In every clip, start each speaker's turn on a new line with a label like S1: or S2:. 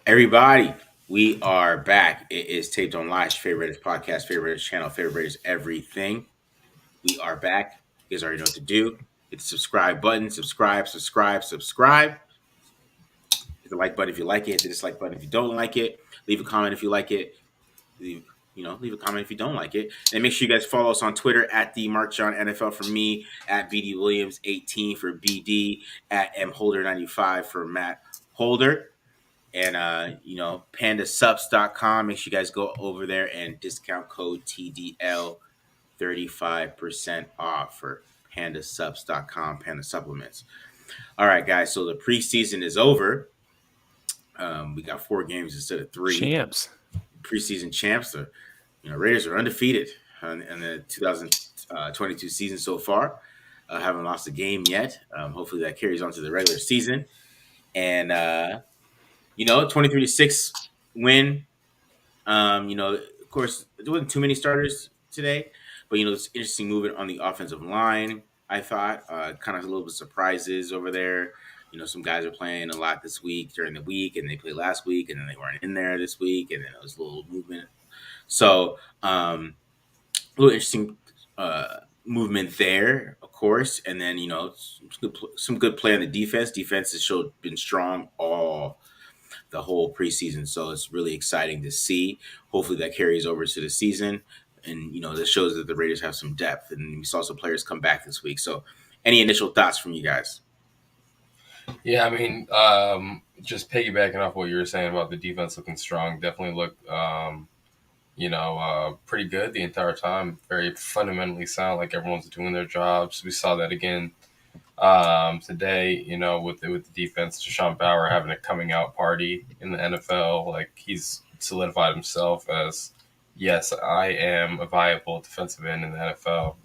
S1: Everybody, we are back. It is Taped on Live, favorite podcast, favorite channel, favorite everything. We are back. You guys already know what to do. Hit the subscribe button. Subscribe. Hit the like button if you like it. Hit the dislike button if you don't like it. Leave a comment if you like it. Leave a comment if you don't like it. And make sure you guys follow us on Twitter at the Mark John NFL for me, at BD Williams 18 for BD, at M Holder 95 for Matt Holder. And pandasups.com. Make sure you guys go over there and discount code TDL 35% off for pandasups.com, Panda Supplements. All right, guys. So the preseason is over. We got 4 games instead of 3.
S2: Champs.
S1: Preseason champs. The Raiders are undefeated in the 2022 season so far. Haven't lost a game yet. Hopefully that carries on to the regular season. And 23-6 win. Of course, there wasn't too many starters today, but it's interesting movement on the offensive line. I thought kind of a little bit of surprises over there. Some guys are playing a lot this week during the week, and they played last week, and then they weren't in there this week, and then it was a little movement. So, a little interesting movement there, of course, and then some good play on the defense. Defense has been strong all the whole preseason, so it's really exciting to see. Hopefully that carries over to the season, and this shows that the Raiders have some depth, and we saw some players come back this week. So any initial thoughts from you guys?
S3: Yeah, I mean, just piggybacking off what you were saying about the defense looking strong, definitely looked pretty good the entire time. Very fundamentally sound, like everyone's doing their jobs. We saw that again today, with the defense. Deshaun Bauer having a coming out party in the NFL. Like, he's solidified himself as, yes, I am a viable defensive end in the NFL.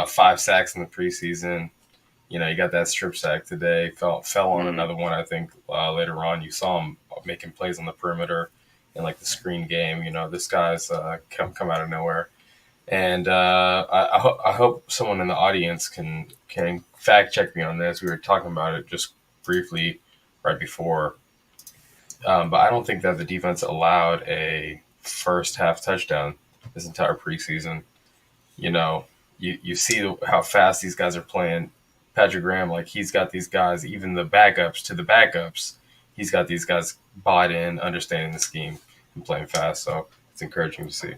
S3: 5 sacks in the preseason. You got that strip sack today. Fell on another one, I think, later on. You saw him making plays on the perimeter in, like, the screen game. This guy's come out of nowhere. And I hope someone in the audience can fact check me on this. We were talking about it just briefly right before. But I don't think that the defense allowed a first half touchdown this entire preseason. You see how fast these guys are playing. Patrick Graham, like, he's got these guys, even the backups, he's got these guys bought in, understanding the scheme and playing fast. So it's encouraging to see.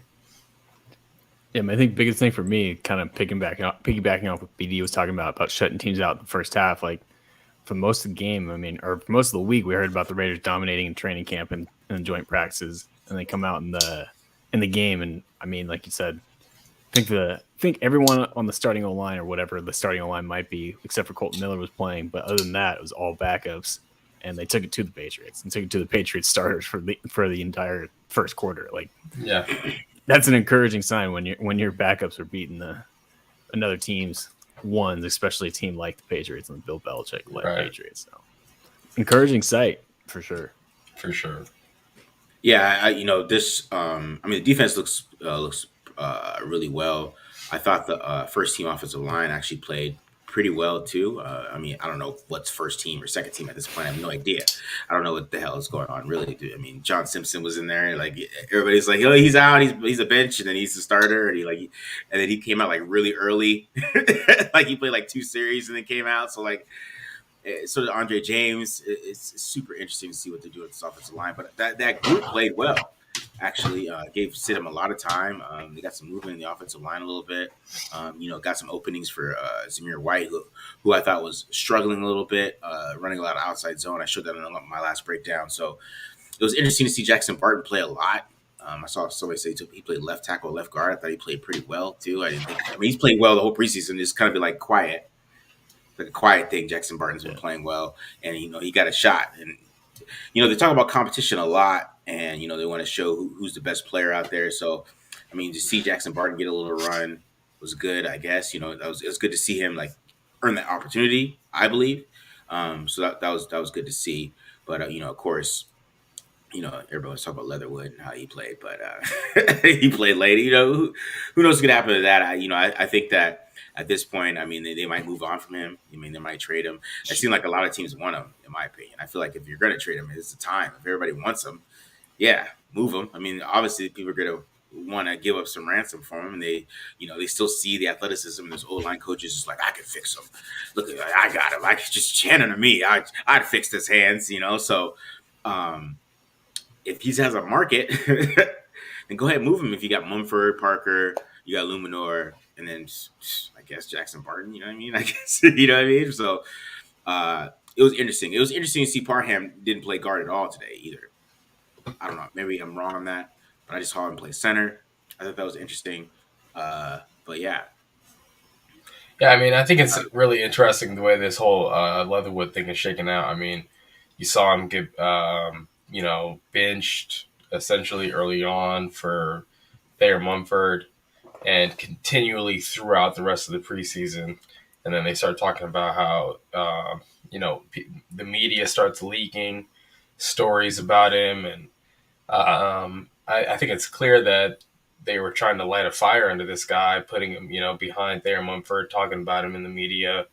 S2: Yeah, I think biggest thing for me, kind of piggybacking off what BD was talking about shutting teams out in the first half. Like, for most of the game, or for most of the week, we heard about the Raiders dominating in training camp and joint practices, and they come out in the game. And like you said, I think everyone on the starting O-line, or whatever the starting O-line might be, except for Colton Miller, was playing. But other than that, it was all backups, and they took it to the Patriots and took it to the Patriots starters for the entire first quarter. Like,
S3: yeah,
S2: that's an encouraging sign when your backups are beating another team's ones, especially a team like the Patriots and the Bill Belichick led Patriots. So, encouraging sight for sure.
S3: For sure.
S1: Yeah, the defense looks really well. I thought the first team offensive line actually played pretty well too. I don't know what's first team or second team at this point. I have no idea. I don't know what the hell is going on, really. John Simpson was in there, and like everybody's like, oh, he's out, he's a bench, and then he's the starter, and then he came out like really early, like he played like 2 series and then came out. So like, so did Andre James. It's super interesting to see what they do with this offensive line, but that group played well. Actually, gave Stidham a lot of time. They got some movement in the offensive line a little bit. Got some openings for Zamir White, who I thought was struggling a little bit, running a lot of outside zone. I showed that in my last breakdown. So it was interesting to see Jackson Barton play a lot. I saw somebody say he played left tackle, left guard. I thought he played pretty well too. He's played well the whole preseason. Just kind of be like quiet, like a quiet thing. Jackson Barton's been playing well, and he got a shot. And they talk about competition a lot. And, they want to show who's the best player out there. So, to see Jackson Barton get a little run was good, I guess. It was good to see him, like, earn that opportunity, I believe. So that was good to see. But, of course, everybody's talking about Leatherwood and how he played. But he played late. Who knows what's going to happen to that? I think that at this point, I mean, they might move on from him. I mean, they might trade him. It seems like a lot of teams want him, in my opinion. I feel like if you're going to trade him, it's the time. If everybody wants him, yeah, move him. I mean, obviously, people are going to want to give up some ransom for him, and they still see the athleticism. There's old line coaches just like, I can fix him. Look, I got him. I could just hand him to me. I'd fix his hands, So, if he has a market, then go ahead and move him. If you got Mumford, Parker, you got Luminor, and then I guess Jackson Barton. You know what I mean? I guess you know what I mean. So it was interesting. It was interesting to see Parham didn't play guard at all today either. I don't know. Maybe I'm wrong on that, but I just saw him play center. I thought that was interesting. But yeah.
S3: Yeah, I mean, I think it's really interesting the way this whole Leatherwood thing is shaking out. I mean, you saw him get, benched essentially early on for Thayer Mumford and continually throughout the rest of the preseason. And then they start talking about how, the media starts leaking stories about him. And I think it's clear that they were trying to light a fire under this guy, putting him, behind Thayer Mumford, talking about him in the media,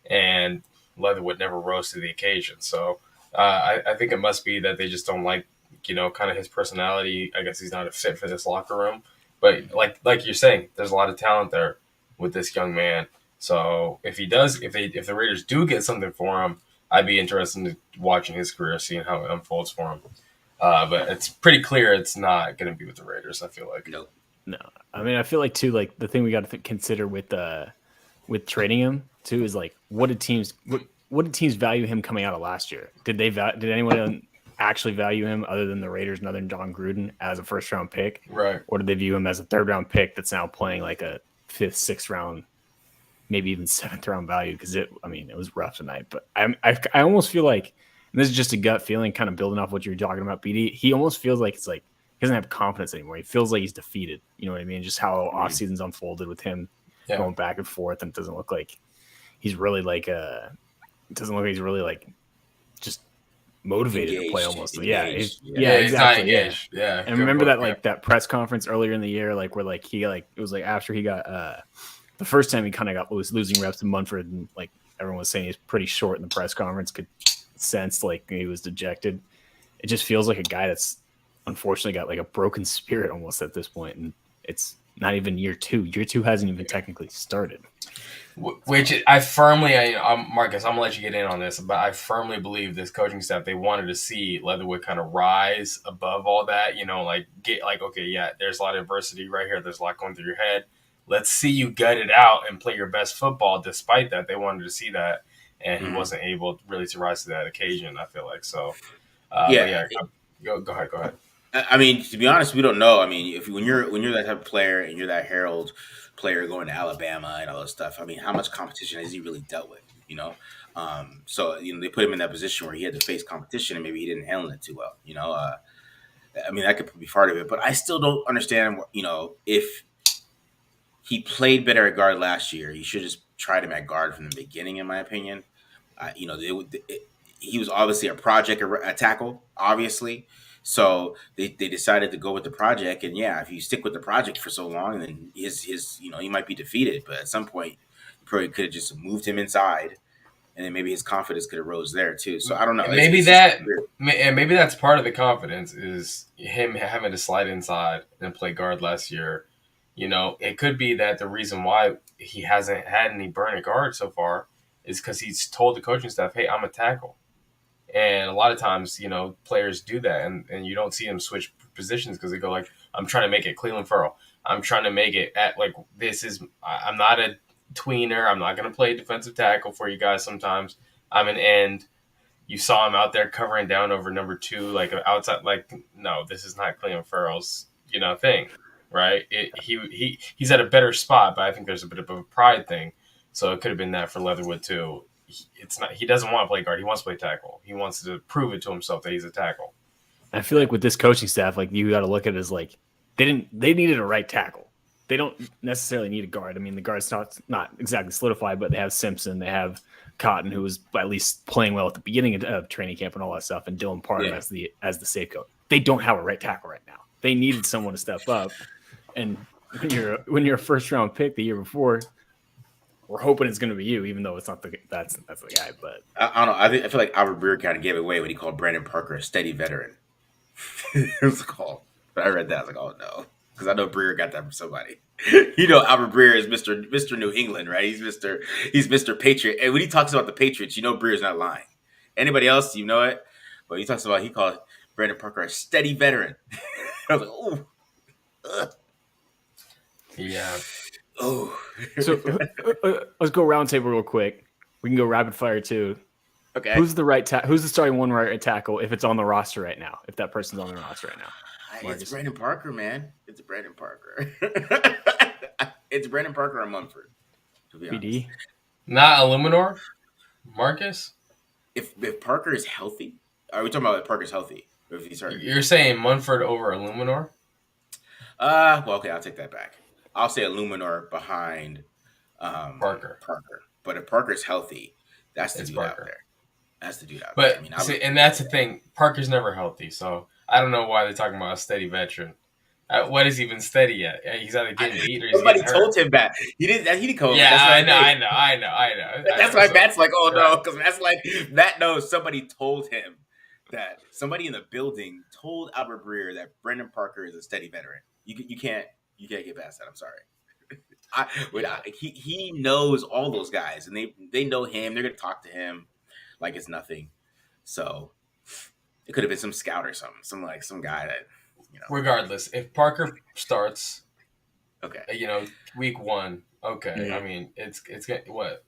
S3: and Leatherwood never rose to the occasion. So I think it must be that they just don't like, kind of his personality. I guess he's not a fit for this locker room. But like you're saying, there's a lot of talent there with this young man. So if the Raiders do get something for him, I'd be interested in watching his career, seeing how it unfolds for him. But it's pretty clear it's not going to be with the Raiders. I feel like
S1: No.
S2: I mean, I feel like too, like the thing we got to consider with trading him too is like what did teams value him coming out of last year? Did anyone actually value him other than the Raiders and other than John Gruden as a first round pick?
S3: Right.
S2: Or did they view him as a third round pick that's now playing like a fifth, sixth round, maybe even seventh round value? Because it was rough tonight. But I almost feel like, and this is just a gut feeling, kind of building off what you were talking about, BD. He almost feels like it's like he doesn't have confidence anymore. He feels like he's defeated. You know what I mean? Just how off season's unfolded with him going back and forth, and it doesn't look like he's really like just motivated to play almost.
S1: Engaged.
S2: Exactly.
S3: Yeah.
S2: And remember that like that press conference earlier in the year, like where like he like it was like after he got the first time he kind of got losing reps to Munford, and like everyone was saying he's pretty short in the press conference, could sense like he was dejected. It just feels like a guy that's unfortunately got like a broken spirit almost at this point, and it's not even year two. Year two hasn't even technically started.
S3: Which Marcus, I'm gonna let you get in on this, but I firmly believe this coaching staff, they wanted to see Leatherwood kind of rise above all that, okay, yeah, there's a lot of adversity right here. There's a lot going through your head. Let's see you gut it out and play your best football. Despite that, they wanted to see that, and he wasn't able really to rise to that occasion. I feel like so. Go ahead.
S1: I mean, to be honest, we don't know. I mean, when you're that type of player and you're that Herald player going to Alabama and all that stuff, I mean, how much competition has he really dealt with? So they put him in that position where he had to face competition, and maybe he didn't handle it too well. I mean, that could be part of it, but I still don't understand. If he played better at guard last year, you should just tried him at guard from the beginning, in my opinion. He was obviously a project at tackle, obviously. So they decided to go with the project, and if you stick with the project for so long, then he might be defeated. But at some point, you probably could have just moved him inside, and then maybe his confidence could have rose there too. So I don't know.
S3: Maybe that's part of the confidence is him having to slide inside and play guard last year. It could be that the reason why he hasn't had any burn at guard so far is because he's told the coaching staff, "Hey, I'm a tackle." And a lot of times, players do that, and you don't see them switch positions because they go like, I'm trying to make it Cleveland Ferrell. I'm trying to make it at like, I'm not a tweener. I'm not going to play defensive tackle for you guys sometimes. I'm an end. You saw him out there covering down over number 2, like outside, like, no, this is not Cleveland Ferrell's, thing, right? He's at a better spot, but I think there's a bit of a pride thing. So it could have been that for Leatherwood too. He doesn't want to play guard. He wants to play tackle. He wants to prove it to himself that he's a tackle.
S2: I feel like with this coaching staff, like you got to look at it as like they needed a right tackle. They don't necessarily need a guard. I mean, the guard's not exactly solidified, but they have Simpson, they have Cotton, who was at least playing well at the beginning of training camp and all that stuff, and Dylan Parham as the safeguard. They don't have a right tackle right now. They needed someone to step up. And when you're a first round pick the year before, we're hoping it's going to be you, even though it's not that's the guy. But
S1: I don't know. I feel like Albert Breer kind of gave it away when he called Brandon Parker a steady veteran. It was called. But I read that. I was like, oh no, because I know Breer got that from somebody. Albert Breer is Mr. New England, right? He's Mr. Patriot. And when he talks about the Patriots, Breer's not lying. Anybody else, you know it. But he called Brandon Parker a steady veteran. I was like, oh,
S3: Yeah.
S1: oh.
S2: so let's go round table real quick. We can go rapid fire too.
S1: Okay.
S2: Who's the starting one right tackle if it's on the roster right now? If that person's on the roster right now,
S1: It's Brandon Parker, man. It's Brandon Parker. It's Brandon Parker or Munford. To be honest.
S2: BD.
S3: Not Illuminor? Marcus?
S1: If Parker is healthy, are we talking about if Parker's healthy? Or if he's hurt?
S3: You're saying Munford over Illuminor?
S1: Well, okay, I'll take that back. I'll say Illuminor behind
S3: Parker.
S1: But if Parker's healthy, that's the
S3: It's
S1: dude
S3: Parker.
S1: out there. That's the dude out
S3: But
S1: there.
S3: and that's the thing. Parker's never healthy, so I don't know why they're talking about a steady veteran. What is even steady yet? He's either getting beat or he's
S1: somebody
S3: getting hurt.
S1: told him that he didn't call him.
S3: Yeah,
S1: That's
S3: I know.
S1: That's why Matt's like, oh no, because Matt's like, Matt knows somebody told him that somebody in the building told Albert Breer that Brendan Parker is a steady veteran. You can't get past that. I'm sorry. He knows all those guys, and they know him. They're gonna talk to him like it's nothing. So it could have been some scout or something, some guy that
S3: Regardless, if Parker starts,
S1: okay,
S3: week 1, okay.
S2: Yeah.
S3: I mean, it's what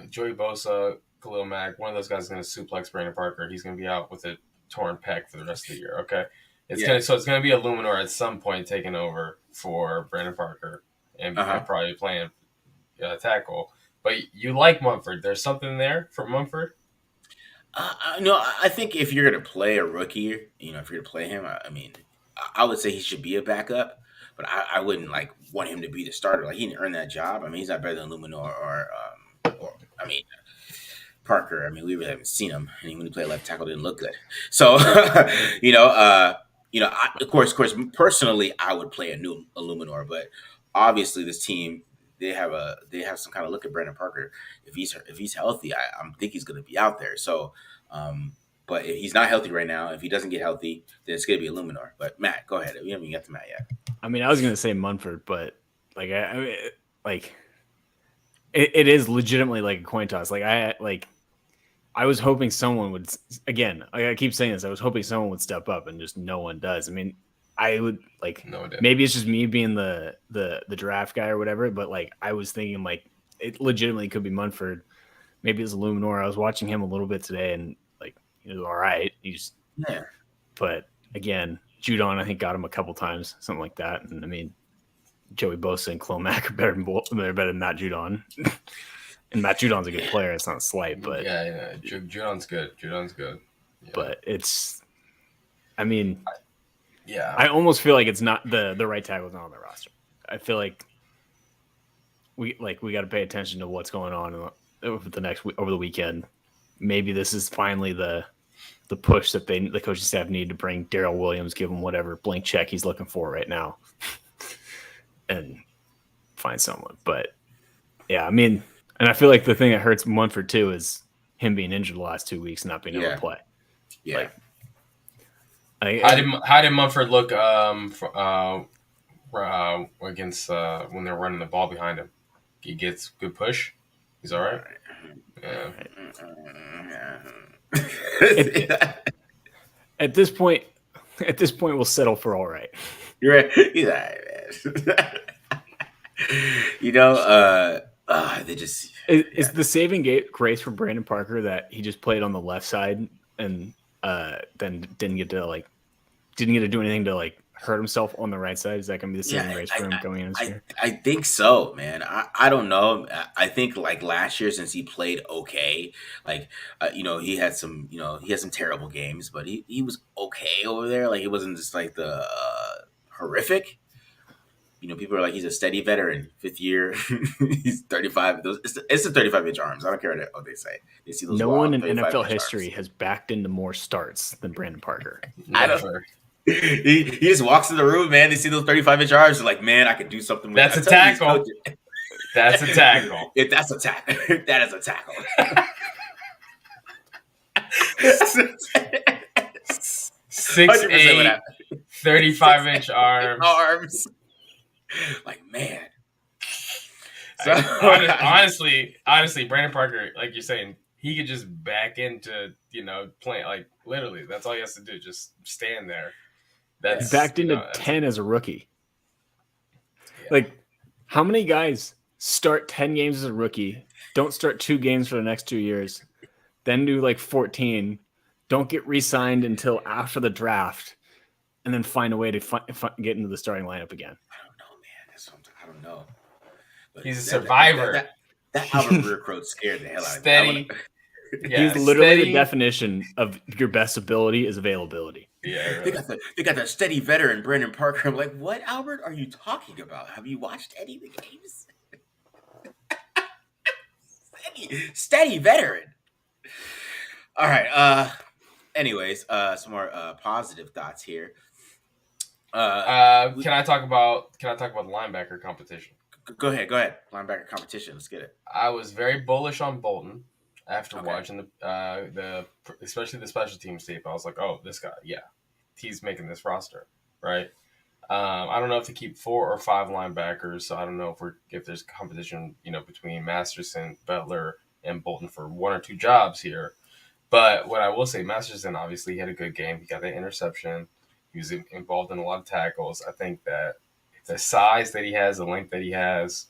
S3: Joey Bosa, Khalil Mack, one of those guys is going to suplex Brandon Parker. He's going to be out with a torn pec for the rest of the year. Okay, it's going to be a Luminor at some point taking over for Brandon Parker and probably playing tackle. But you like Mumford? There's something there for Mumford.
S1: No, I think if you're going to play a rookie, if you're going to play him, I would say he should be a backup, but I wouldn't want him to be the starter. He didn't earn that job. He's not better than Luminor or Parker. We really haven't seen him, and when he played left tackle, didn't look good. So, of course, personally, I would play a Luminor, but obviously, this team they have some kind of look at Brandon Parker. If he's healthy, I think he's going to be out there. So. But if he's not healthy right now, if he doesn't get healthy, then it's going to be a Luminor. But Matt, go ahead. We haven't even got to Matt yet.
S2: I was going to say Munford, but it is legitimately a coin toss. I was hoping someone would. Again, I keep saying this. I was hoping someone would step up, and just no one does. I would
S3: No,
S2: maybe it's just me being the draft guy or whatever. But I was thinking it legitimately could be Munford. Maybe it's Luminor. I was watching him a little bit today, and he was all right. But again, Judon I think got him a couple times, something like that. And Joey Bosa and Khalil Mack are better than Matt Judon. And Matt Judon's a good player. It's not a slight, but
S3: Judon's good. Yeah.
S2: But it's, I almost feel like it's not the right tackle's not on the roster. I feel like we got to pay attention to what's going on over the weekend. Maybe this is finally the push that the coaching staff need to bring Darrell Williams, give him whatever blank check he's looking for right now, and find someone. But yeah, and I feel like the thing that hurts Munford too is him being injured the last 2 weeks and not being able to play.
S1: Yeah.
S3: How did Munford look against when they're running the ball behind him? He gets good push. He's all right. Yeah.
S2: At this point, we'll settle for all right.
S1: You're right. He's all right, man. They just
S2: is the saving grace for Brandon Parker that he just played on the left side and then didn't get to do anything to hurt himself on the right side? Is that going to be the saving grace for him going in this year?
S1: I think so, man. I don't know. I think last year, since he played okay, he had some terrible games, but he was okay over there. It wasn't just the horrific. People are he's a steady veteran, 5th year. He's 35. It's the 35-inch arms. I don't care what they say. They see those.
S2: No one in NFL history has backed into more starts than Brandon Parker.
S3: Never.
S1: He just walks in the room, man. They see those 35-inch arms. They're like, man, I could do something with
S3: That's a tackle. That's a tackle.
S1: If that's a tackle, that is a tackle. 100% what
S3: 6'8",
S1: happened.
S3: 35-inch arms.
S1: Arms. Like, man. So
S3: Honestly, Brandon Parker, like you're saying, he could just back into, playing. Like, literally, that's all he has to do. Just stand there.
S2: He backed into 10 as a rookie. Yeah. Like, how many guys start 10 games as a rookie, don't start 2 games for the next 2 years, then do like 14, don't get re-signed until after the draft, and then find a way to get into the starting lineup again?
S1: I don't know, man. I don't know. But
S3: he's a survivor.
S1: That Albert Breer quote scared the hell out of me.
S2: He's literally the definition of your best ability is availability.
S3: Yeah, really.
S1: They got the steady veteran Brandon Parker. I'm like, what, Albert, are you talking about? Have you watched any of the games? steady veteran. All right. Anyways, some more positive thoughts here.
S3: Can I talk about the linebacker competition?
S1: Go ahead. Linebacker competition. Let's get it.
S3: I was very bullish on Bolton after watching the especially the special teams tape. I was like, oh, this guy, yeah, he's making this roster, right? I don't know if to keep 4 or 5 linebackers, so I don't know if there's competition, between Masterson, Butler, and Bolton for 1 or 2 jobs here. But what I will say, Masterson obviously had a good game. He got the interception. He was involved in a lot of tackles. I think that the size that he has, the length that he has,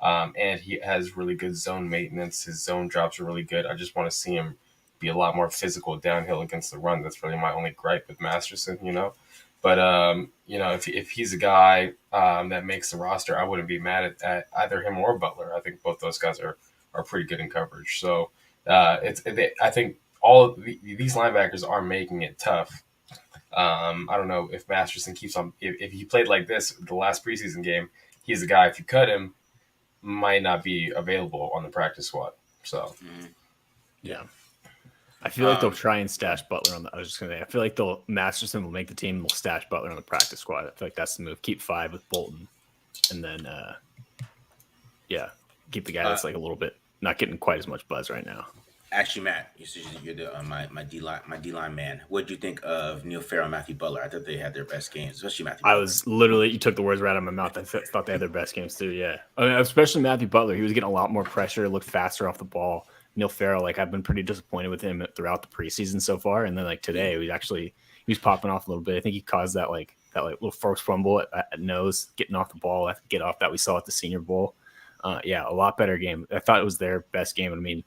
S3: and he has really good zone maintenance. His zone drops are really good. I just want to see him be a lot more physical downhill against the run. That's really my only gripe with Masterson, But, if he's a guy that makes the roster, I wouldn't be mad at either him or Butler. I think both those guys are pretty good in coverage. So I think all of these linebackers are making it tough. I don't know if Masterson keeps on. If he played like this the last preseason game, he's a guy, if you cut him, might not be available on the practice squad. So,
S2: yeah. I feel like they'll try and stash Butler on the. I was just gonna say, I feel like Masterson will make the team. They'll stash Butler on the practice squad. I feel like that's the move. Keep 5 with Bolton, and then, keep the guy that's like a little bit not getting quite as much buzz right now.
S1: Actually, Matt, you're the my D line man. What did you think of Neil Farrell and Matthew Butler? I thought they had their best games, especially Matthew Butler.
S2: I was literally, you took the words right out of my mouth. I thought they had their best games too. Yeah, I mean, especially Matthew Butler. He was getting a lot more pressure, looked faster off the ball. Neil Farrell, I've been pretty disappointed with him throughout the preseason so far, and then today he was popping off a little bit. I think he caused that little forced fumble at nose, getting off the ball, get off that we saw at the Senior Bowl. A lot better game. I thought it was their best game. I mean,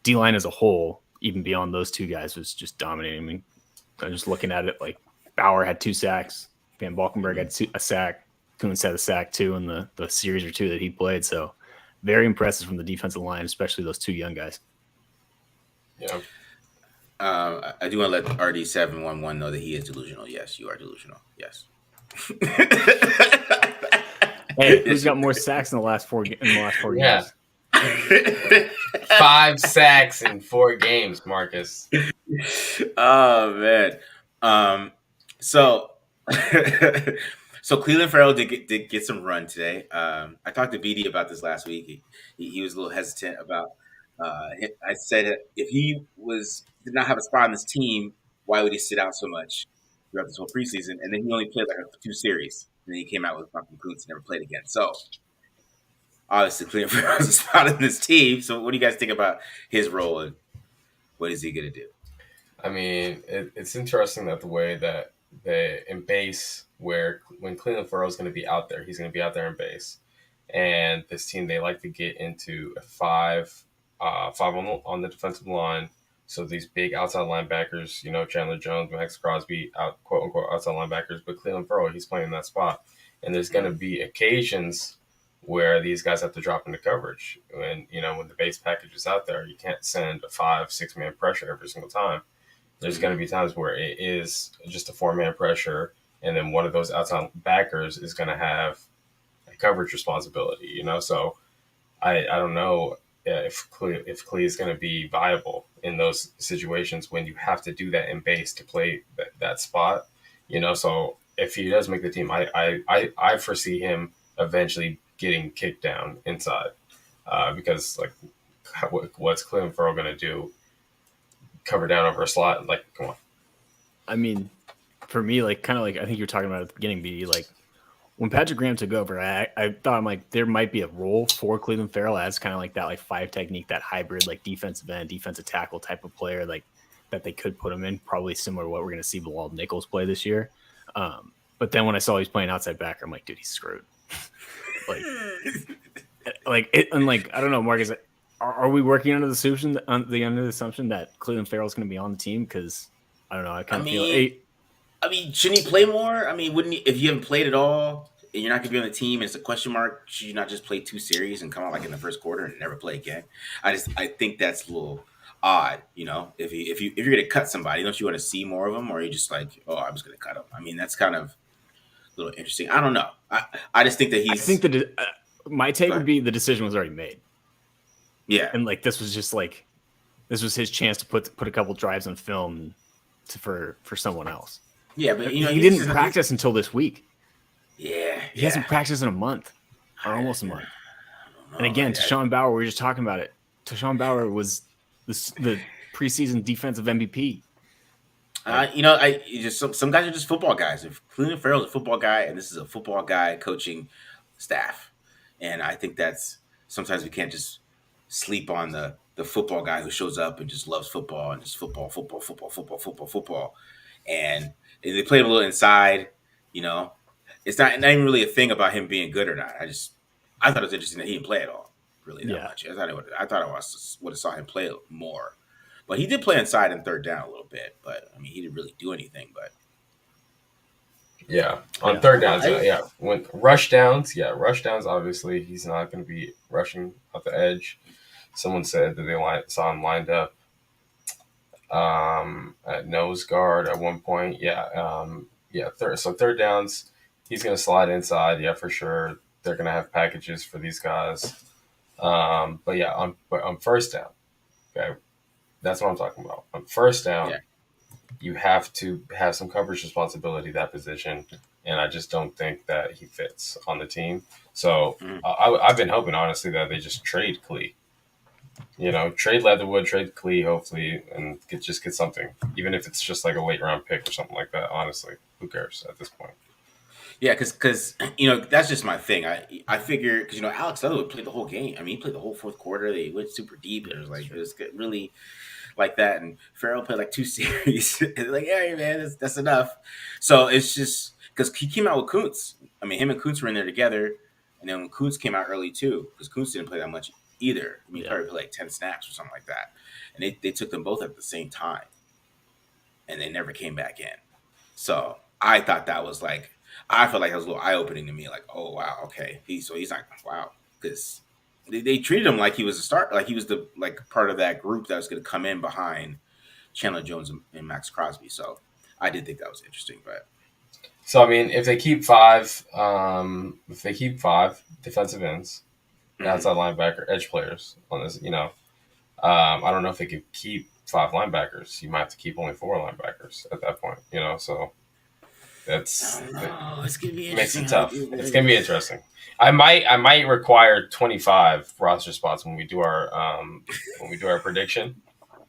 S2: D-line as a whole, even beyond those 2 guys, was just dominating. I mean, I'm just looking at it, Bauer had 2 sacks, Van Valkenburg had a sack, Kuntz had a sack too in the series or 2 that he played. So very impressive from the defensive line, especially those 2 young guys.
S3: Yeah.
S1: I do want to let RD711 know that he is delusional. Yes, you are delusional. Yes.
S2: Hey, who's got more sacks in the last 4 games?
S3: 5 sacks in 4 games, Marcus.
S1: Oh man. So Cleveland Farrell did get some run today. I talked to BD about this last week. He was a little hesitant about. I said if he did not have a spot on this team, why would he sit out so much throughout this whole preseason? And then he only played 2 series, and then he came out with fucking Kuntz and never played again. So obviously, Cleveland Farrell has a spot on this team. So what do you guys think about his role, and what is he going to do?
S3: I mean, it's interesting that the way that in base, when Cleveland Farrell is going to be out there, he's going to be out there in base. And this team, they like to get into a 5 on the defensive line. So these big outside linebackers, Chandler Jones, Max Crosby, quote unquote outside linebackers, but Cleveland Farrell, he's playing that spot. And there's going to be occasions where these guys have to drop into coverage. When the base package is out there, you can't send a 5-6 man pressure every single time. There's going to be times where it is just a 4-man pressure, and then one of those outside backers is going to have a coverage responsibility. So I don't know if Clee is going to be viable in those situations when you have to do that in base to play that spot. So if he does make the team, I foresee him eventually getting kicked down inside because like what's Clelin Ferrell going to do? Cover down over a slot? Like, come on.
S2: I mean, for me, like kind of like I think you were talking about at the beginning, BD. Like when Patrick Graham took over, I thought I'm like there might be a role for Cleveland Farrell as kind of like that like five technique, that hybrid like defensive end, defensive tackle type of player, like that they could put him in, probably similar to what we're going to see Bilal Nichols play this year. But then when I saw he's playing outside backer, I'm like, dude, he's screwed. like I don't know, Marcus. Are we working under the assumption that Cleveland Farrell is going to be on the team? Because I don't know. I kind of feel.
S1: I mean, shouldn't he play more? I mean, wouldn't he, if you haven't played at all and you're not going to be on the team and it's a question mark, should you not just play 2 series and come out like in the first quarter and never play again? I think that's a little odd, you know. If you're going to cut somebody, don't you want to see more of them, or are you just like, oh, I'm just going to cut him? I mean, that's kind of a little interesting. I don't know. I just think that
S2: I think that my take would be the decision was already made.
S1: Yeah,
S2: and like this was his chance to put a couple drives on film for someone else.
S1: Yeah, but
S2: he didn't practice until this week.
S1: Yeah,
S2: he hasn't practiced in a month or almost a month. And again, Tashawn Bauer, we were just talking about it. Tashawn Bauer was the preseason defensive MVP.
S1: Some guys are just football guys. If Cleveland Farrell's a football guy, and this is a football guy coaching staff, and I think that's sometimes we can't just sleep on the football guy who shows up and just loves football and just football, and they play him a little inside. You know, it's not even really a thing about him being good or not. I thought it was interesting that he didn't play at all, really that much. I thought I would have saw him play more. But he did play inside and third down a little bit. But I mean, he didn't really do anything. But
S3: on third downs, when rush downs, obviously he's not going to be rushing off the edge. Someone said that they saw him lined up at nose guard at one point. Third downs, he's going to slide inside. Yeah, for sure. They're going to have packages for these guys. On first down, okay. That's what I'm talking about. On first down, you have to have some coverage responsibility that position, and I just don't think that he fits on the team. So I've been hoping, honestly, that they just trade Klee. You know, trade Leatherwood, trade Klee, hopefully, and get something, even if it's just like a late round pick or something like that. Honestly, who cares at this point?
S1: Yeah, because that's just my thing. I figure because Alex Leatherwood played the whole game. I mean, he played the whole fourth quarter. They went super deep. It was really like that, and Farrell played like 2 series. Like, hey man, that's enough. So it's just because he came out with Kuntz. I mean, him and Kuntz were in there together, and then when Kuntz came out early too, because Kuntz didn't play that much either. I mean, he probably played like 10 snaps or something like that, and they took them both at the same time, and they never came back in. So I thought that was like, I felt like that was a little eye opening to me. Like, oh wow, okay, he's like, wow, because they treated him like he was a start, like he was the part of that group that was going to come in behind Chandler Jones and Max Crosby. So I did think that was interesting. But
S3: so I mean, if they keep 5 defensive ends, outside linebacker, edge players on this, I don't know if they could keep 5 linebackers. You might have to keep only 4 linebackers at that point. So it's
S1: gonna be
S3: makes it tough. It's gonna be interesting. I might require 25 roster spots when we do our prediction.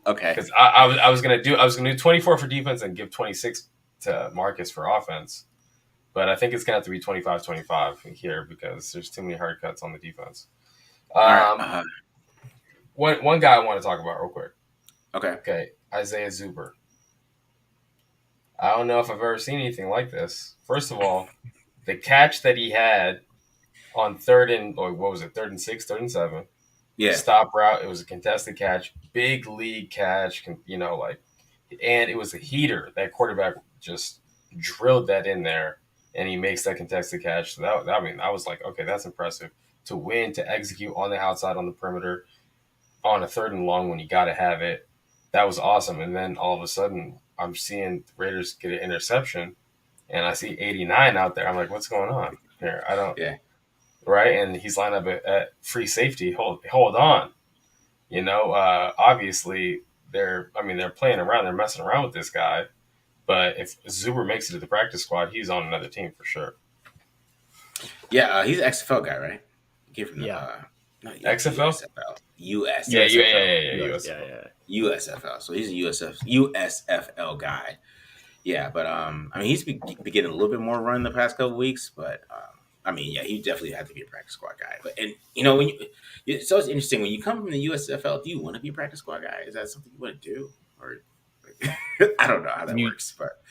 S1: Okay.
S3: Because I was gonna do 24 for defense and give 26 to Marcus for offense, but I think it's gonna have to be 25-25 here because there's too many hard cuts on the defense. One guy I want to talk about real quick. Okay, Isaiah Zuber. I don't know if I've ever seen anything like this. First of all, the catch that he had on third and 6, 3rd and 7.
S1: Yeah.
S3: Stop route. It was a contested catch, big league catch. And it was a heater. That quarterback just drilled that in there, and he makes that contested catch. So I was like, okay, that's impressive. To win, to execute on the outside on the perimeter, on a 3rd and long when you got to have it. That was awesome. And then all of a sudden, I'm seeing the Raiders get an interception, and I see 89 out there. I'm like, what's going on here? I don't.
S1: Yeah.
S3: Right, and he's lined up at free safety. Hold on. Obviously they're playing around. They're messing around with this guy. But if Zuber makes it to the practice squad, he's on another team for sure.
S1: Yeah, he's an XFL guy, right? Came from the
S2: Yeah.
S1: not
S3: XFL?
S1: USFL. USFL.
S3: Yeah,
S2: US,
S3: USFL.
S2: yeah.
S1: USFL. So he's a USFL guy. Yeah, but I mean, he's been getting a little bit more run the past couple weeks, but I mean, yeah, he definitely had to be a practice squad guy. But and when it's always interesting when you come from the USFL. Do you want to be a practice squad guy? Is that something you want to do, or like, I don't know how that works, but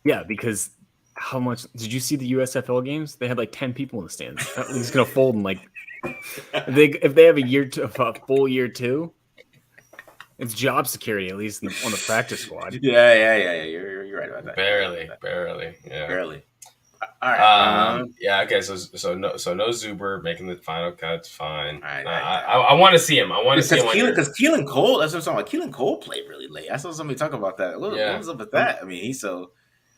S2: yeah, because how much did you see the USFL games? They had like 10 people in the stands. That league's gonna fold in like if they have a full year 2. It's job security, at least on the practice squad.
S1: yeah. You're right about that.
S3: Barely, yeah.
S1: Barely. All right.
S3: Yeah. Okay. So no Zuber making the final cuts. Fine.
S1: Right.
S3: I want to see him. I want to see him
S1: because Keelan Cole. That's what I'm talking about. Keelan Cole played really late. I saw somebody talk about that. What was up with that? I mean, he's so.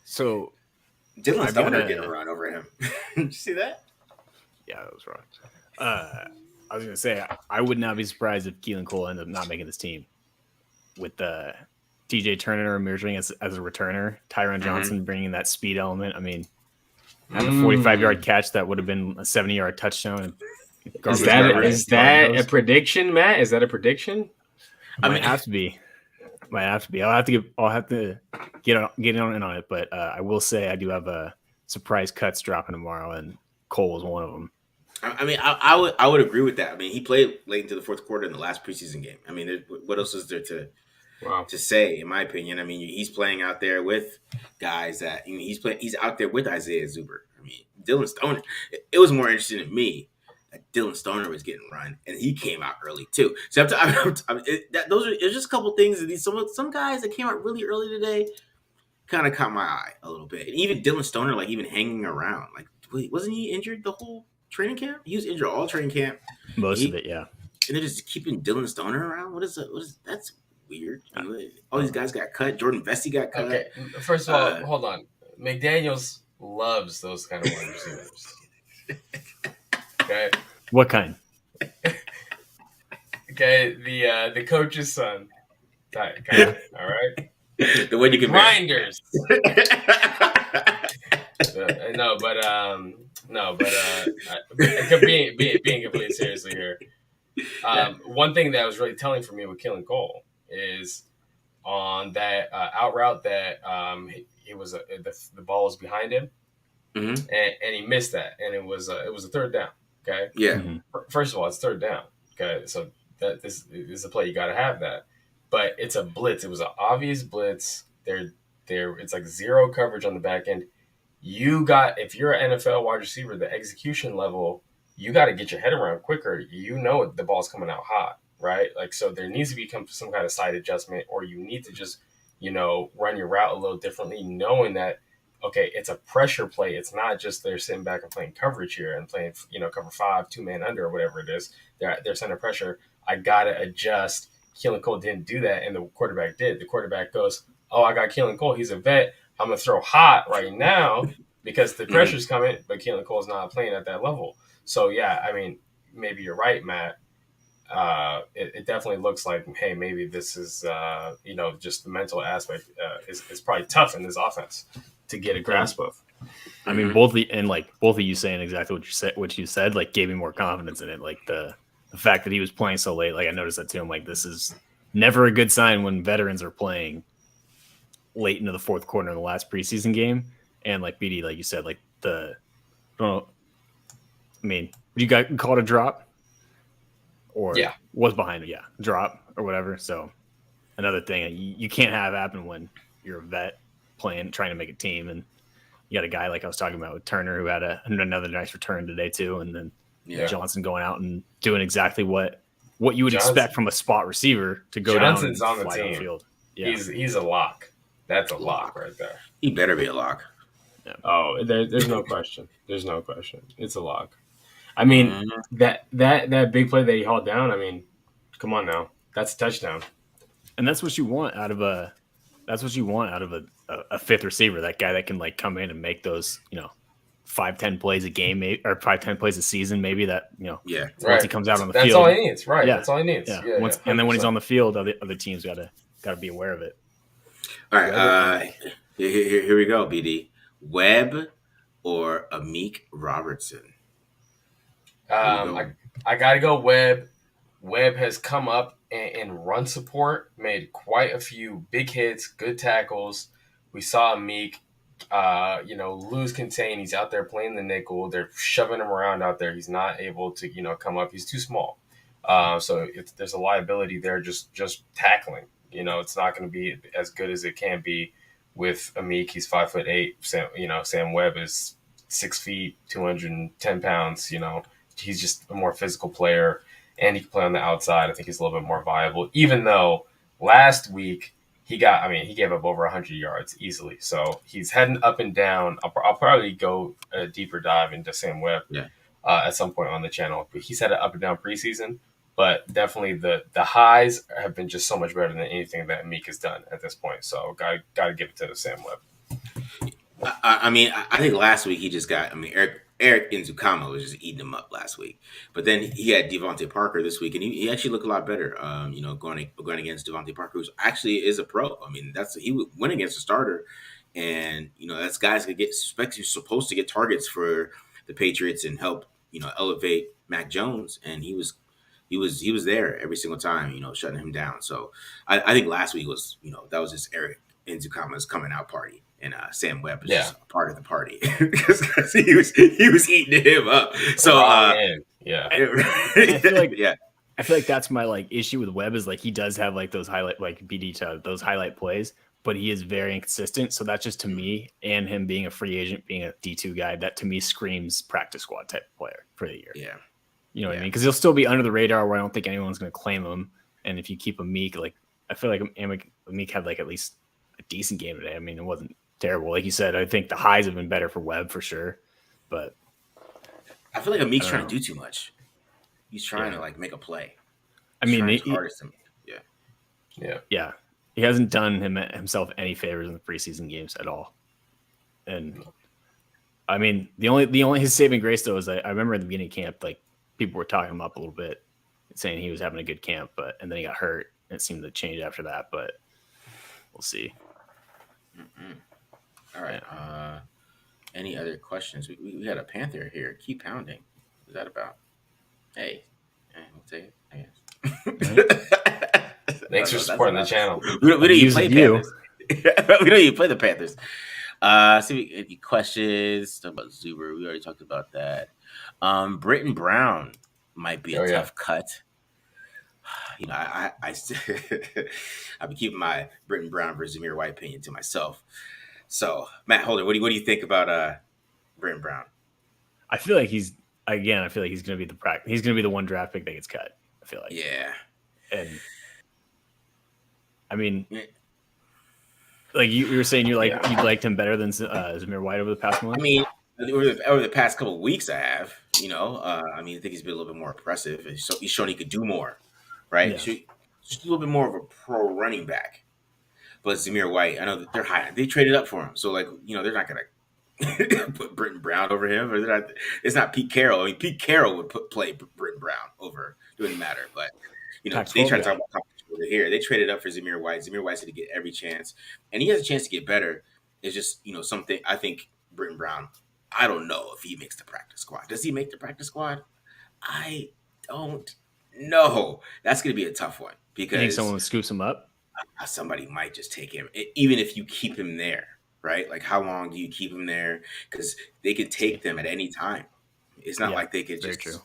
S1: Dylan Stoner getting a run over him. Did you see that?
S2: Yeah, that was wrong. I was gonna say I would not be surprised if Keelan Cole ended up not making this team with TJ Turner emerging as a returner, Tyron Johnson bringing that speed element. I mean, having a 45-yard catch that would have been a 70-yard touchdown.
S4: Is that a prediction, Matt? Is that a prediction?
S2: Might have to be. I'll have to get on it, but I will say I do have a surprise cuts dropping tomorrow, and Cole was one of them.
S1: I mean, I would agree with that. I mean, he played late into the fourth quarter in the last preseason game. I mean, what else is there to say? In my opinion, I mean, he's playing out there with guys that he's out there with Isaiah Zuber. I mean, Dylan Stoner. It was more interesting to me that Dylan Stoner was getting run, and he came out early too. So there's just a couple things that some guys that came out really early today kind of caught my eye a little bit. And even Dylan Stoner, like even hanging around, like wait, wasn't he injured the whole training camp? He was injured all training camp.
S2: Most of it, yeah.
S1: And they're just keeping Dylan Stoner around. What is that's weird. All these guys got cut. Jordan Vesey got cut.
S3: Okay, first of all, hold on. McDaniels loves those kind of wide receivers. Okay.
S2: What kind?
S3: Okay, the coach's son. Okay, all right.
S1: The way you can
S3: grinders. Being completely seriously here. One thing that was really telling for me with Keelan Cole is on that out route that the ball was behind him, and he missed that, and it was a third down. Okay.
S1: Yeah.
S3: First of all, it's third down. Okay, so this is a play you got to have that, but it's a blitz. It was an obvious blitz. It's like zero coverage on the back end. If you're an NFL wide receiver, the execution level, you got to get your head around quicker. You know the ball's coming out hot, right? Like, so there needs to be some kind of side adjustment, or you need to just, run your route a little differently, knowing that, okay, it's a pressure play. It's not just they're sitting back and playing coverage here and playing, cover 5, 2-man under, or whatever it is. They're center pressure. I got to adjust. Keelan Cole didn't do that, and the quarterback did. The quarterback goes, oh, I got Keelan Cole. He's a vet. I'm going to throw hot right now because the pressure's coming, but Keelan Cole's not playing at that level. So, yeah, I mean, maybe you're right, Matt. It definitely looks like, hey, maybe this is, just the mental aspect is probably tough in this offense to get a grasp of.
S2: I mean, both of you saying exactly what you said, like gave me more confidence in it. Like the fact that he was playing so late, like I noticed that too. I'm like, this is never a good sign when veterans are playing late into the fourth quarter in the last preseason game. And like BD, like you said, like you got called a drop or was behind it. Yeah. Drop or whatever. So another thing you can't have happen when you're a vet trying to make a team. And you got a guy like I was talking about with Turner who had another nice return today too. And then Johnson going out and doing exactly what you would expect from a spot receiver to go
S3: Johnson's
S2: down
S3: on the team.
S2: Field. Yeah.
S3: He's a lock. That's a lock right there.
S1: He better be a lock.
S4: Yeah. Oh, there's no question. There's no question. It's a lock. I mean, that big play that he hauled down, I mean, come on now. That's a touchdown.
S2: And that's what you want out of a fifth receiver, that guy that can like come in and make those, 5-10 plays a game, or 5-10 plays a season, maybe that, once he comes out on the field.
S3: That's all he needs, right? Yeah. That's all he needs.
S2: Yeah. And then when he's on the field, other teams gotta be aware of it.
S1: All right, here we go, BD. Webb or Amik Robertson? Where you
S3: I
S1: going?
S3: I gotta go Webb. Webb has come up in run support, made quite a few big hits, good tackles. We saw Meek, lose contain. He's out there playing the nickel. They're shoving him around out there. He's not able to, come up. He's too small. So there's a liability there just tackling. It's not going to be as good as it can be with Amik. He's 5'8". Sam Webb is 6 feet, 210 pounds. He's just a more physical player, and he can play on the outside. I think he's a little bit more viable, even though last week he gave up over 100 yards easily. So he's heading up and down. I'll probably go a deeper dive into Sam Webb
S1: Yeah.
S3: at some point on the channel. But he's had an up and down preseason, but definitely the highs have been just so much better than anything that Meek has done at this point. So got to give it to Sam Webb.
S1: I think last week he just got. I mean, Eric Inzukama was just eating him up last week, but then he had Devontae Parker this week, and he actually looked a lot better. Going against Devontae Parker, who actually is a pro. I mean, he would win against a starter, and that's guys that you're supposed to get targets for the Patriots and help elevate Mac Jones, and he was there every single time, shutting him down. So I think last week was that was just Eric Inzukama's coming out party. And Sam Webb is just a part of the party because he was eating him up. So
S3: yeah,
S2: I feel like I feel like that's my like issue with Webb is like he does have like those highlight like BD those highlight plays, but he is very inconsistent. So that's just to me and him being a free agent, being a D2 guy, that to me screams practice squad type player for the year.
S1: Yeah,
S2: you know what I mean? Because he'll still be under the radar where I don't think anyone's going to claim him. And if you keep him Meek, like I feel like Meek had like at least a decent game today. I mean, it wasn't terrible. Like you said, I think the highs have been better for Webb for sure. But
S1: I feel like Amik's trying to do too much. He's trying to like make a play.
S2: I mean,
S3: yeah.
S2: He hasn't done himself any favors in the preseason games at all. And I mean, the only his saving grace though is I remember in the beginning of camp, like people were talking him up a little bit, saying he was having a good camp, and then he got hurt, and it seemed to change after that. But we'll see.
S1: Mm-mm. All right. Yeah. Any other questions? We got a Panther here. Keep pounding. What's that about? Hey, we'll take it. I guess.
S3: Thanks for supporting the channel.
S1: We don't even play Panthers. We don't even play the Panthers. See any questions about Zuber? We already talked about that. Britton Brown might be a tough cut. I've been keeping my Britton Brown versus Zamir White opinion to myself. So, Matt Holder, what do you think about Britton Brown?
S2: I feel like he's going to be he's going to be the one draft pick that gets cut. I feel like.
S1: Yeah.
S2: And I mean, like you were saying, you liked him better than Zamir White over the past month.
S1: I mean, over the past couple of weeks, I have. I think he's been a little bit more impressive. So he's shown he could do more, right? Yeah. Just a little bit more of a pro running back. But Zamir White, I know that they're high. They traded up for him, so they're not gonna put Britton Brown over him. Or it's not Pete Carroll. I mean, Pete Carroll would play Britton Brown over. It wouldn't matter. But they try to talk about competition over here. They traded up for Zamir White. Zamir White said to get every chance, and he has a chance to get better. It's just something. I think Britton Brown. I don't know if he makes the practice squad. Does he make the practice squad? I don't know. That's going to be a tough one because
S2: you think someone scoops him up.
S1: Somebody might just take him, even if you keep him there, right? Like, how long do you keep him there? Because they could take them at any time. It's not like they could just,
S2: true.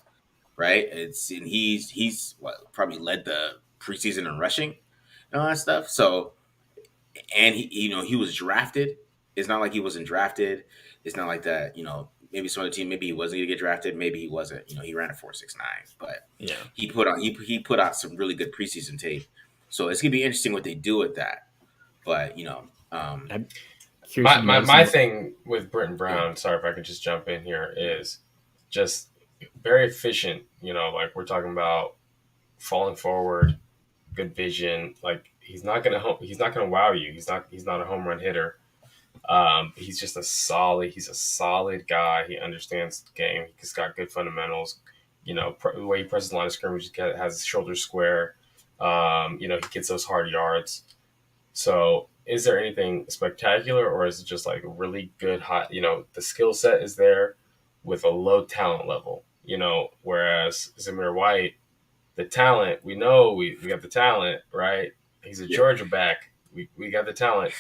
S1: Right? He's probably led the preseason in rushing and all that stuff. So, and he was drafted. It's not like he wasn't drafted. It's not like that. Maybe some other team, maybe he wasn't going to get drafted. Maybe he wasn't. He ran a 4.69, but he put out some really good preseason tape. So it's gonna be interesting what they do with that. But
S3: my thing with Britton Brown, sorry if I could just jump in here, is just very efficient. Like we're talking about falling forward, good vision. Like he's not gonna wow you. He's not a home run hitter. He's just a solid guy. He understands the game. He's got good fundamentals. The way he presses the line of scrimmage, he has his shoulders square. He gets those hard yards. So is there anything spectacular, or is it just like really good hot, the skill set is there with a low talent level?
S4: Whereas Zamir White, the talent, we know we got the talent, right? He's a
S1: Yeah.
S4: Georgia back. We got the talent.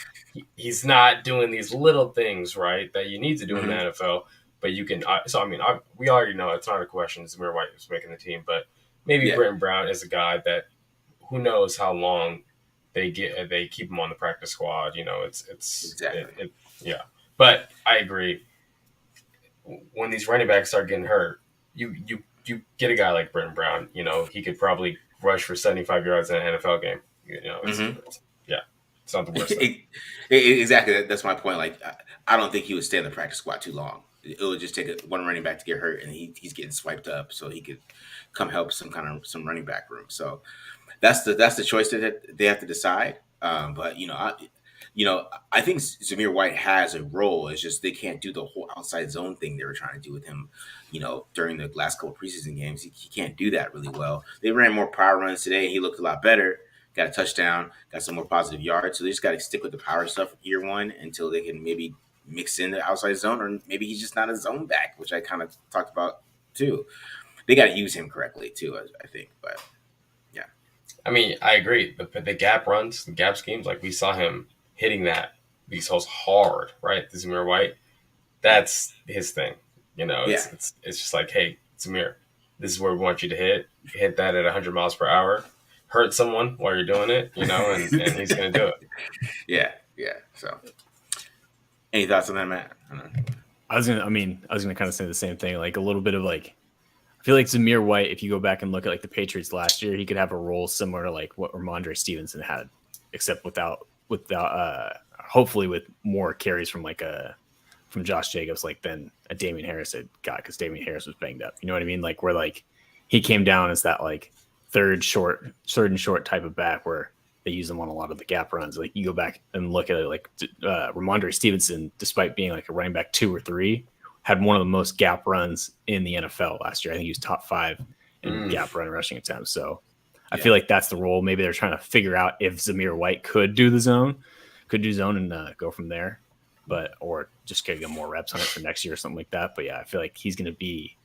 S4: He's not doing these little things, right, that you need to do in the NFL. But you can. We already know it's not a question. Zamir White was making the team, but maybe
S1: Yeah.
S4: Britton Brown is a guy that who knows how long they keep him on the practice squad.
S1: Exactly.
S4: Yeah. But I agree. When these running backs start getting hurt, you get a guy like Britton Brown. He could probably rush for 75 yards in an NFL game. It's not the worst thing.
S1: Exactly. That's my point. Like, I don't think he would stay in the practice squad too long. It would just take one running back to get hurt, and he's getting swiped up, so he could come help some running back room. So that's the choice that they have to decide. But I think Zamir White has a role. It's just they can't do the whole outside zone thing they were trying to do with him. During the last couple of preseason games, he can't do that really well. They ran more power runs today, and he looked a lot better. Got a touchdown, got some more positive yards. So they just got to stick with the power stuff year one until they can maybe mix in the outside zone, or maybe he's just not a zone back, which I kind of talked about too. They got to use him correctly too, I think. But yeah,
S4: I mean, I agree. The gap runs, the gap schemes, like we saw him hitting these holes hard, right? Zamir White, that's his thing. It's just like, hey, Zamir, this is where we want you to hit that at 100 miles per hour. Hurt someone while you're doing it, and he's going to do it.
S1: Yeah. So, any thoughts on that, Matt?
S2: I was gonna kind of say the same thing. Like a little bit of like, I feel like Zamir White. If you go back and look at like the Patriots last year, he could have a role similar to like what Ramondre Stevenson had, except without hopefully with more carries from from Josh Jacobs than a Damian Harris had got, because Damian Harris was banged up. You know what I mean? Like where like he came down as that like third and short type of back where they use him on a lot of the gap runs. Like you go back and look at it, like Ramondre Stevenson, despite being like a running back 2 or 3, had one of the most gap runs in the NFL last year. I think he was top 5 in gap run rushing attempts. So I feel like that's the role. Maybe they're trying to figure out if Zamir White could do zone and go from there, or just get more reps on it for next year or something like that. But yeah, I feel like he's going to be.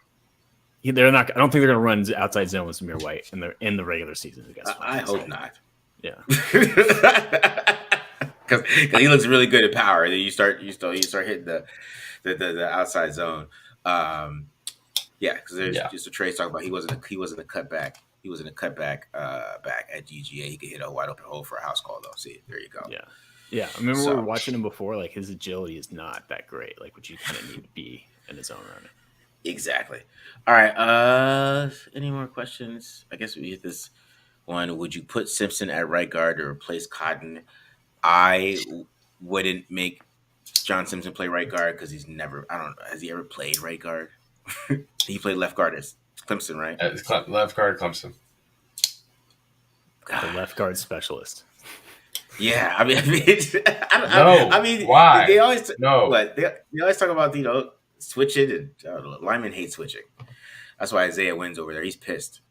S2: They're not. I don't think they're going to run outside zone with Zamir White in the regular season.
S1: I hope not.
S2: Yeah,
S1: because he looks really good at power. And then you start hitting the outside zone. Because there's just a Trey's talking about he wasn't a cutback. He wasn't a cutback back at GGA. He could hit a wide open hole for a house call though. See, there you go.
S2: Yeah. I remember we were watching him before. Like his agility is not that great. Like what you kind of need to be in his own running.
S1: Exactly. All right. Any more questions? I guess we hit this one. Would you put Simpson at right guard to replace Cotton? I wouldn't make John Simpson play right guard because he's never. I don't know. Has he ever played right guard? He played left guard as Clemson, right?
S4: Left guard Clemson.
S2: The left guard specialist.
S1: Yeah, I mean,
S4: why?
S1: They always
S4: no.
S1: What they always talk about switching, and linemen hate switching. That's why Isaiah wins over there. He's pissed.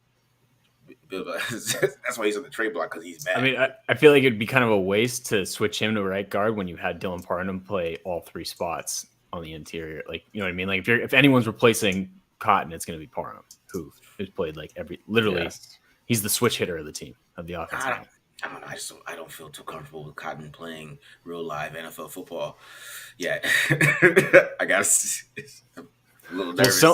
S1: That's why he's on the trade block, because he's mad.
S2: I mean, I feel like it'd be kind of a waste to switch him to right guard when you had Dylan Parham play all 3 spots on the interior. Like, you know what I mean? Like if anyone's replacing Cotton, it's going to be Parham, who has played like he's the switch hitter of the team, of the offense.
S1: I don't know. I don't feel too comfortable with Cotton playing real live NFL football yet. I got a little nervous.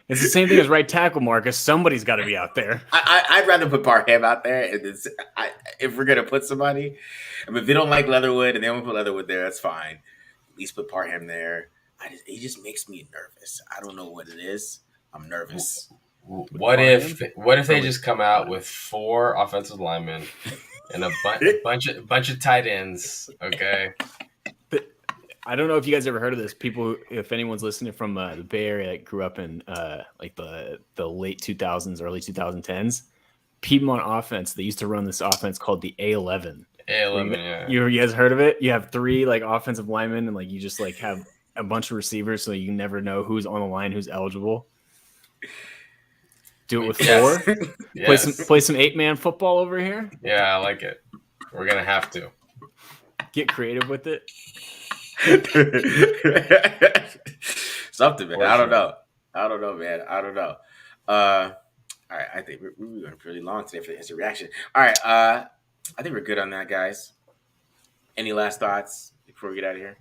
S2: It's the same thing as right tackle, Marcus. Somebody's got to be out there.
S1: I'd rather put Parham out there. And if we're gonna put somebody, if they don't like Leatherwood and they want to put Leatherwood there, that's fine. At least put Parham there. He just makes me nervous. I don't know what it is. I'm nervous.
S4: What if they just come out with 4 offensive linemen and a bunch of tight ends? Okay.
S2: I don't know if you guys ever heard of this. People, if anyone's listening from the Bay Area that grew up in like the late 2000s, early 2010s, people on offense, they used to run this offense called the A11.
S4: A11,
S2: You guys heard of it? You have 3 like offensive linemen, and like you just like have a bunch of receivers, so you never know who's on the line, who's eligible. Do it with 4.
S4: Yes.
S2: Play some 8-man football over here.
S4: Yeah, I like it. We're gonna have to
S2: get creative with it.
S1: Something, man. I don't know, man. I don't know. All right, I think we're going pretty long today for the instant reaction. All right, I think we're good on that, guys. Any last thoughts before we get out of here?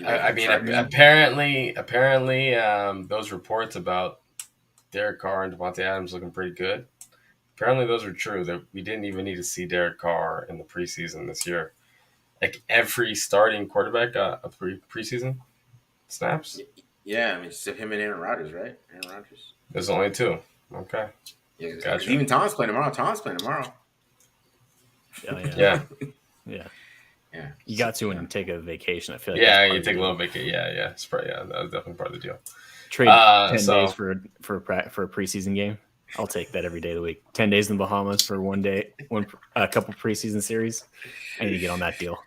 S4: I mean, apparently, those reports about Derek Carr and Devontae Adams looking pretty good. Apparently, those are true. That we didn't even need to see Derek Carr in the preseason this year. Like every starting quarterback got a preseason snaps.
S1: Yeah, I mean, just him and Aaron Rodgers, right? Aaron Rodgers.
S4: There's only two. Okay.
S1: Yeah,
S4: Gotcha.
S1: even Tom's playing tomorrow.
S4: Yeah.
S1: Yeah.
S2: You got to when you take a vacation. I feel like
S4: Yeah, you take a little vacation. Yeah. Yeah, that was definitely part of the deal.
S2: Trade 10 days for a preseason game. I'll take that every day of the week. 10 days in the Bahamas for a couple preseason series. I need to get on that deal.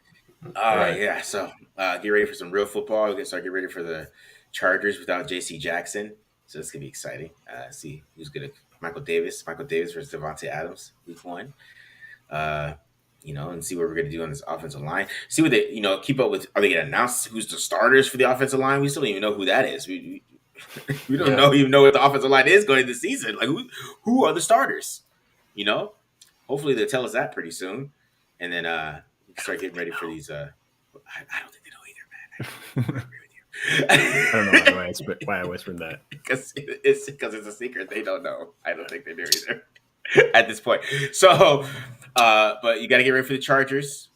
S1: Right. Yeah. So get ready for some real football. We're gonna start getting ready for the Chargers without J.C. Jackson. So it's gonna be exciting. See who's gonna Michael Davis versus Devontae Adams, week 1. And see what we're gonna do on this offensive line. See what they, keep up with. Are they gonna announce who's the starters for the offensive line? We still don't even know who that is. We don't even know what the offensive line is going into the season. Like who are the starters? Hopefully they'll tell us that pretty soon, and then we can start getting ready for these. I don't think they know either, man. I agree with you.
S2: I don't know why I whispered that.
S1: Because it's a secret. They don't know. I don't think they do either at this point. So, but you got to get ready for the Chargers,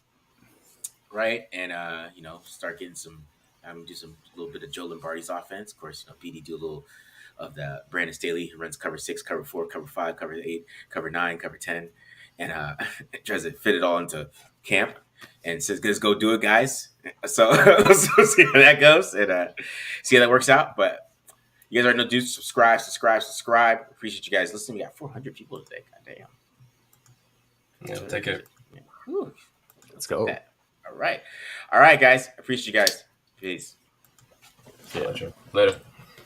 S1: right? And start getting some. I'm gonna do a little bit of Joe Lombardi's offense. Of course, PD do a little of the Brandon Staley, who runs cover 6, cover 4, cover 5, cover 8, cover 9, cover 10, and tries to fit it all into camp. And says, "Let's go do it, guys." So let's see how that goes and see how that works out. But you guys already know, dude. Subscribe. Appreciate you guys listening. We got 400 people today. God damn.
S4: Yeah, take it.
S1: Yeah.
S2: Let's go.
S1: All right, guys. Appreciate you guys. Peace.
S2: Yeah.
S4: Later.